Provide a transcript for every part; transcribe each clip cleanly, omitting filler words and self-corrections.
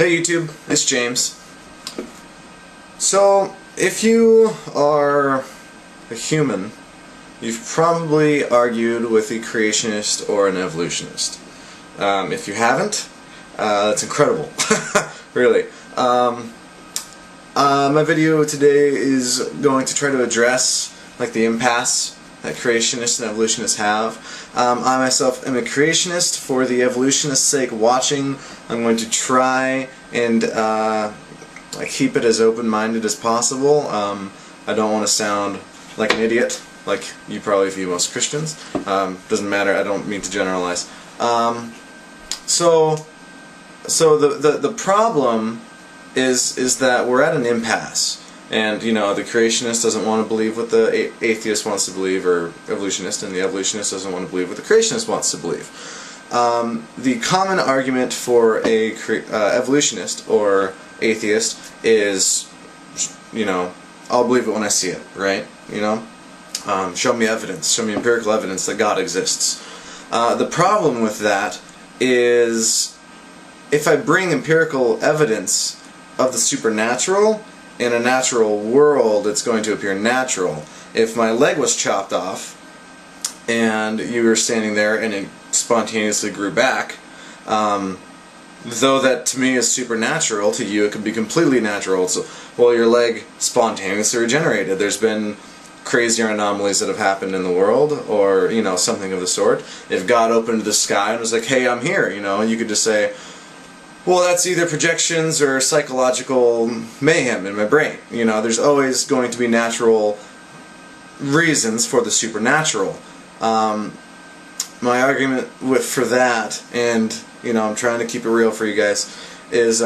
Hey YouTube, it's James. So, if you are a human, you've probably argued with a creationist or an evolutionist. If you haven't, that's incredible. Really. My video today is going to try to address the impasse that creationists and evolutionists have. I myself am a creationist. For the evolutionist's sake watching, I'm going to try and keep it as open-minded as possible. I don't want to sound like an idiot, like you probably view most Christians. Doesn't matter, I don't mean to generalize. So the problem is that we're at an impasse. And, you know, the creationist doesn't want to believe what the atheist wants to believe, or evolutionist, and the evolutionist doesn't want to believe what the creationist wants to believe. The common argument for a evolutionist or atheist is, you know, I'll believe it when I see it, right? You know? Show me evidence, show me empirical evidence that God exists. The problem with that is, if I bring empirical evidence of the supernatural, in a natural world, it's going to appear natural. If my leg was chopped off and you were standing there and it spontaneously grew back, though that to me is supernatural, to you it could be completely natural. So, well, your leg spontaneously regenerated. There's been crazier anomalies that have happened in the world, or, you know, something of the sort. If God opened the sky and was like, hey, I'm here, you know, you could just say, well, that's either projections or psychological mayhem in my brain. You know, there's always going to be natural reasons for the supernatural. My argument for that, and, you know, I'm trying to keep it real for you guys, is,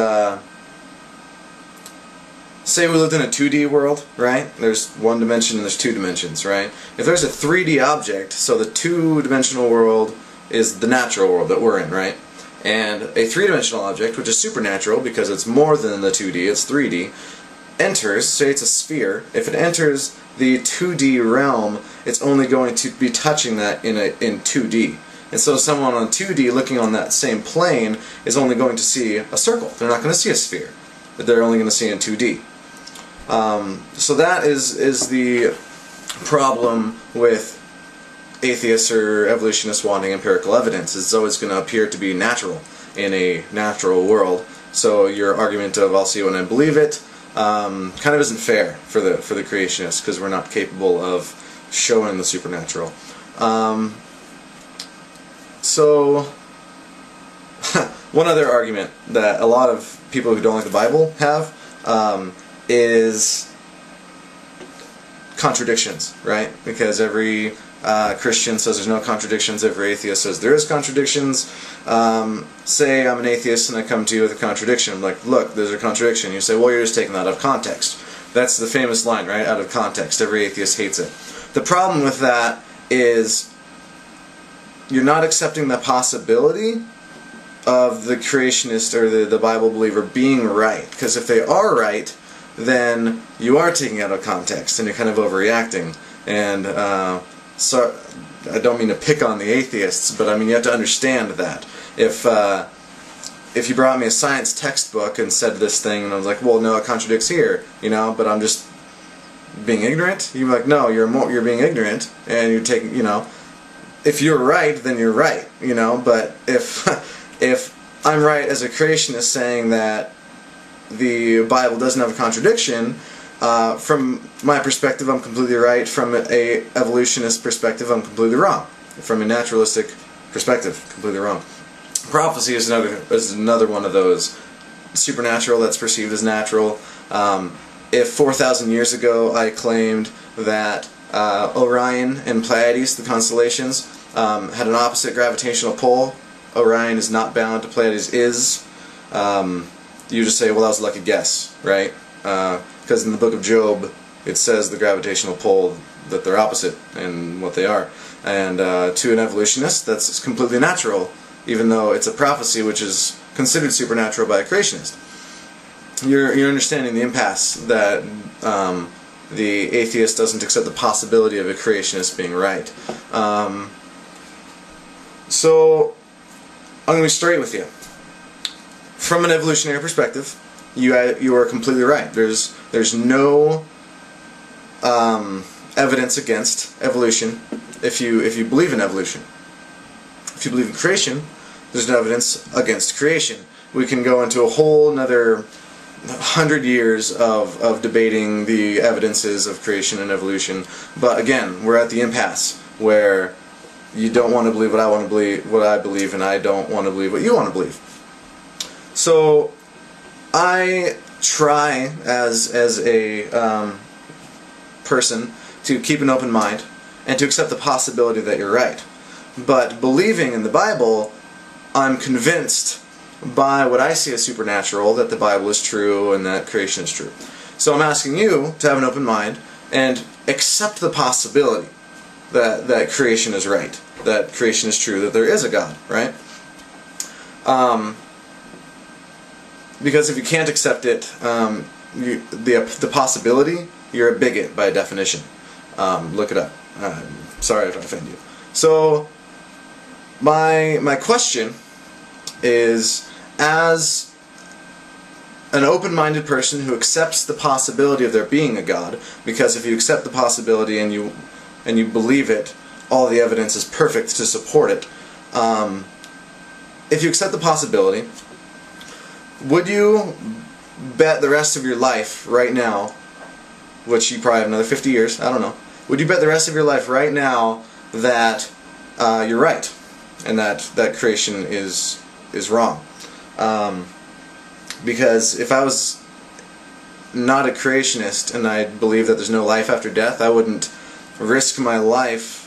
say we lived in a 2D world, right? There's one dimension and there's two dimensions, right? If there's a 3D object, so the two-dimensional world is the natural world that we're in, right? And a three-dimensional object, which is supernatural because it's more than the 2D, it's 3D, enters, say it's a sphere. If it enters the 2D realm, it's only going to be touching that in 2D. And so someone on 2D looking on that same plane is only going to see a circle. They're not going to see a sphere. They're only going to see in 2D. So that is the problem with atheists or evolutionists wanting empirical evidence. It's always going to appear to be natural in a natural world. So your argument of I'll see it when I believe it kind of isn't fair for the creationists, because we're not capable of showing the supernatural. So one other argument that a lot of people who don't like the Bible have is contradictions, right? Because every Christian says there's no contradictions, every atheist says there is contradictions. Say I'm an atheist and I come to you with a contradiction. I'm like, look, there's a contradiction. You say, well, you're just taking that out of context. That's the famous line, right? Out of context. Every atheist hates it. The problem with that is you're not accepting the possibility of the creationist or the Bible believer being right. Because if they are right, then you are taking it out of context and you're kind of overreacting. And so I don't mean to pick on the atheists, but I mean you have to understand that. If you brought me a science textbook and said this thing, and I was like, well, no, it contradicts here, you know, but I'm just being ignorant, you'd be like, no, you're being ignorant, and you're taking, you know, if you're right, then you're right, you know. But if I'm right as a creationist saying that the Bible doesn't have a contradiction, from my perspective, I'm completely right. From a evolutionist perspective, I'm completely wrong. From a naturalistic perspective, completely wrong. Prophecy is another one of those. Supernatural that's perceived as natural. If 4,000 years ago I claimed that Orion and Pleiades, the constellations, had an opposite gravitational pull, Orion is not bound to Pleiades is, you just say, well, that was a lucky guess, right? Because in the book of Job, it says the gravitational pull, that they're opposite in what they are. And to an evolutionist, that's completely natural, even though it's a prophecy which is considered supernatural by a creationist. You're understanding the impasse that the atheist doesn't accept the possibility of a creationist being right. So I'm going to be straight with you. from an evolutionary perspective, you are completely right. There's no evidence against evolution if you believe in evolution. If you believe in creation, there's no evidence against creation. We can go into a whole another 100 years of debating the evidences of creation and evolution, but again, we're at the impasse where you don't want to believe what I believe, and I don't want to believe what you want to believe. So I try as a person to keep an open mind and to accept the possibility that you're right. But believing in the Bible, I'm convinced by what I see as supernatural that the Bible is true and that creation is true. So I'm asking you to have an open mind and accept the possibility that creation is right, that creation is true, that there is a God, right? Because if you can't accept it, the possibility, you're a bigot by definition. Look it up. Sorry if I offend you. So my question is, as an open-minded person who accepts the possibility of there being a God, because if you accept the possibility and you believe it, all the evidence is perfect to support it. If you accept the possibility, would you bet the rest of your life right now, which you probably have another 50 years, I don't know, would you bet the rest of your life right now that you're right and that creation is wrong? Because if I was not a creationist and I believe that there's no life after death, I wouldn't risk my life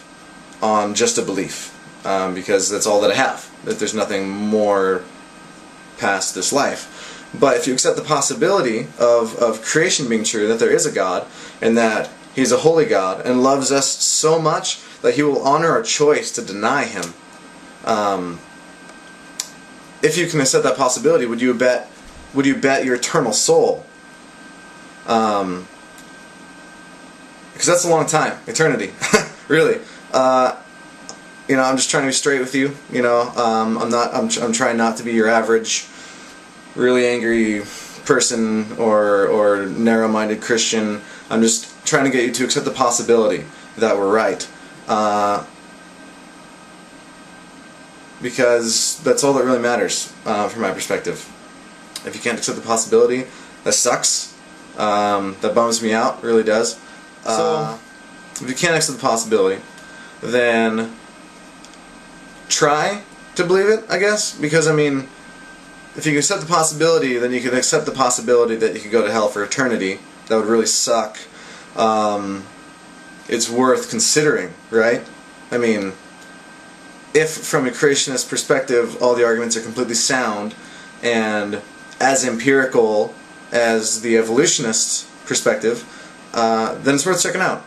on just a belief, because that's all that I have, that there's nothing more past this life. But if you accept the possibility of creation being true, that there is a God, and that He's a holy God and loves us so much that He will honor our choice to deny Him, if you can accept that possibility, would you bet your eternal soul? Because that's a long time, eternity, really. I'm just trying to be straight with you. I'm trying not to be your average, really angry person or narrow-minded Christian. I'm just trying to get you to accept the possibility that we're right. Because that's all that really matters from my perspective. If you can't accept the possibility, that sucks. That bums me out, really does. So if you can't accept the possibility, then try to believe it, I guess. Because, I mean, if you can accept the possibility, then you can accept the possibility that you could go to hell for eternity. That would really suck. It's worth considering, right? I mean, if from a creationist perspective all the arguments are completely sound and as empirical as the evolutionist perspective, then it's worth checking out.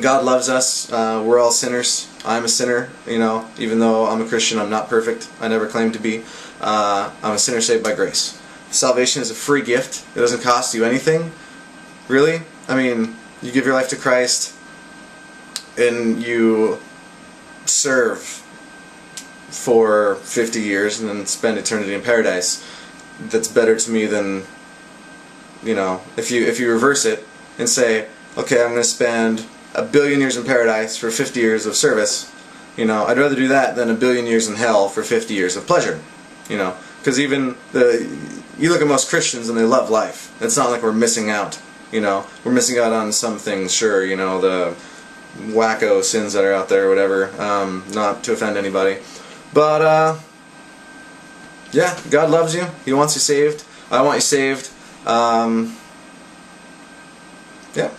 God loves us. We're all sinners. I'm a sinner. Even though I'm a Christian, I'm not perfect. I never claimed to be. I'm a sinner saved by grace. Salvation is a free gift. It doesn't cost you anything, really. I mean, you give your life to Christ and you serve for 50 years and then spend eternity in paradise. That's better to me than, if you reverse it and say, okay, I'm going to spend 1 billion years in paradise for 50 years of service. I'd rather do that than 1 billion years in hell for 50 years of pleasure. Because even you look at most Christians and they love life. It's not like we're missing out. We're missing out on some things, sure. The wacko sins that are out there or whatever. Not to offend anybody, but yeah, God loves you. He wants you saved. I want you saved. Yeah.